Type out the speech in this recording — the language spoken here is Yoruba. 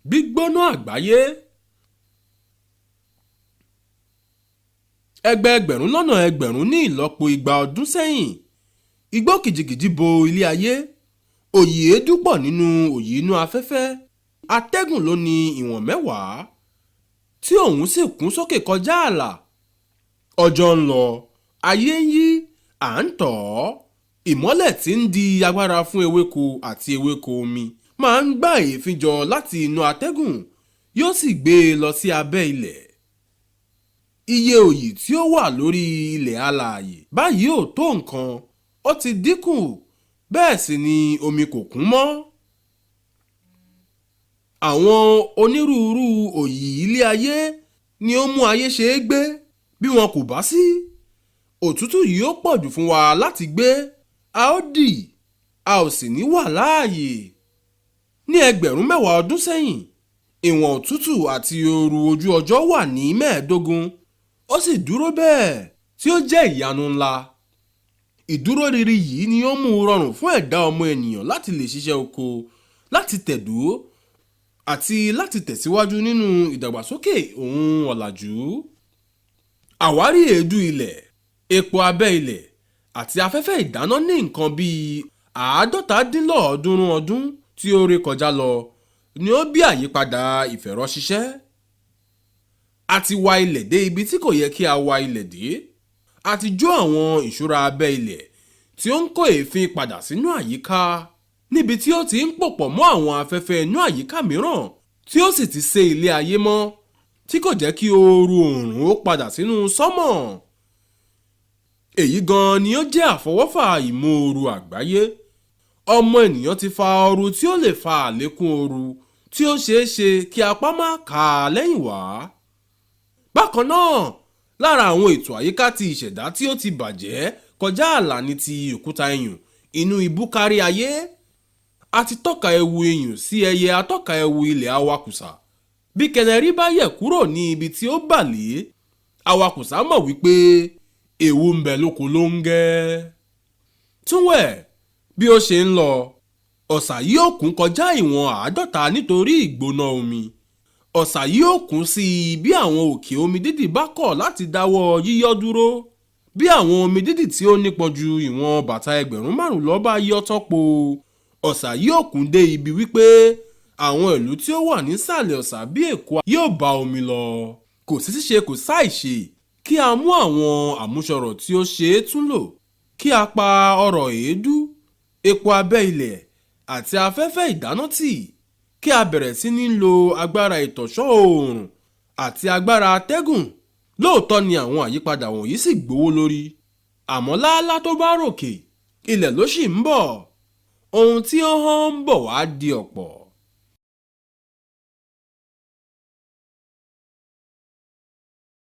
gbígbóná àgbáyé. ẹgbẹẹgbẹ̀rún lọ́nà ẹgbẹ̀rún ní ìlọ́po igba ọdún sẹ́yìn, igbó kìjìkìjì bo ilé ayé. òyì èédú pọ̀ nínú òyì inú afẹ́fẹ́. atẹ́gùn ló ní ìwọ̀n mẹ́wàá tí òun sì kún sókè kọjá ààlà. ọjọ́ ń lọ, ayé ń yí, à ń tọ̀ ọ́. ìmọ́lẹ̀ tí ń di agbára fún ewéko àti ewéko omi máa ń gbá èéfín jọ láti inú atẹ́gùn, yóò sì gbé e lọ sí abẹ́ ilẹ̀. iye òyì tí ó wà lórí ilẹ̀ alààyè báyìí ò tó nǹkan, ó ti dínkù, bẹ́ẹ̀ sì ni omi kò kún mọ́. àwọn onírúurú òyì ilé ayé ni ó mú ayé ṣe é gbé. bí wọn kò bá sí, òtútù yìí ó pọ̀jù fún wa láti gbé. a ó dì, a ò sì ní wà láàyè. ní ẹgbẹ̀rún mẹ́wàá ọdún sẹ́yìn, ìwọ̀n òtútù àti ooru ojú ọjọ́ wà ní 15, ó sì dúró bẹ́ẹ̀ tí ó jẹ́ ìyanu ńlá. ìdúró riri yìí ni ó mú u rọrùn fún ẹ̀dá ọmọ ènìyàn láti lè ṣiṣẹ́ oko, láti tẹ̀dó àti láti tẹ̀síwájú nínú ìdàgbàsókè ohun ọ̀làjú. àwárí èédú ilẹ̀, epo abẹ́ ilẹ̀ àti afẹ́fẹ́ ìdáná ní nǹkan bíi 350 ọdún tí ó ré kọjá lọ ni ó bí àyípadà ìfẹ̀rọṣiṣẹ́. a ti wa ilẹ̀ dé ibi tí kò yẹ kí a wa ilẹ̀ dé. a ti jó àwọn ìṣúra abẹ́ ilẹ̀ tí ó ń kó èéfín padà sínú àyíká, níbi tí ó ti ń pòpọ̀ mọ́ àwọn afẹ́fẹ́ inú àyíká mìíràn tí ó sì ti sé ilé ayé mọ́, tí kò jẹ́ kí ooru oòrùn ó padà sínú sánmọ̀. èyí gan ni ó jẹ́ àfọwọ́fà ìmóoru àgbáyé. ọmọ ènìyàn ti fa ooru tí ó lè fa àlékún ooru tí ó ṣeé ṣe kí apá má kà á lẹ́yìn wá. bákan náà, lára àwọn ètò àyíká ti ìṣẹ̀dá tí ó ti bàjẹ́ kọjá ààlà ní ti òkúta iyùn inú ibú kárí ayé. a ti tọ́ka ewu iyùn sí ẹyẹ atọ́ka ewu ilẹ̀ awakùsà. bí kẹnẹrí bá yẹ̀ kúrò ní ibi tí ó bà lé, awakùsà mọ̀ wípé ewu ń bẹ lóko ló ń gẹ́. túnwẹ̀, bí ó ṣe ń lọ, ọ̀sà yóò kún kọjá ìwọ̀n 50 nítorí ìgbóná omi. ọ̀sà yóò kún sí i bí àwọn òkè omi dídì bá kọ̀ láti dáwọ́ yíyọ́ dúró. bí àwọn omi dídì tí ó nípọn ju ìwọ̀n bàtà 5,000 lọ bá yọ́ tọ́po, ọ̀sà yóò kún dé ibi wípé àwọn ìlú tí ó wà nísàlẹ̀ ọ̀sà bí Èkó yóò bá omi lọ. kò sí ṣíṣe kò sáìṣe kí a mú àwọn àmúṣọrọ̀ tí ó ṣe é tún lò, kí a pa ọrọ̀ èédú, epo abẹ́ ilẹ̀ àti afẹ́fẹ́ ìdáná tì, kí a bẹ̀rẹ̀ sí ní lo agbára ìtànṣán oòrùn àti agbára atẹ́gùn. lóòótọ́ ni àwọn àyípadà wọ̀nyí sì gbówó lórí, àmọ́ láálá tó bá ròkè, ilẹ̀ ló ṣì ń bọ̀. ohun tí ó hàn ń bọ̀ wá di ọ̀pọ̀.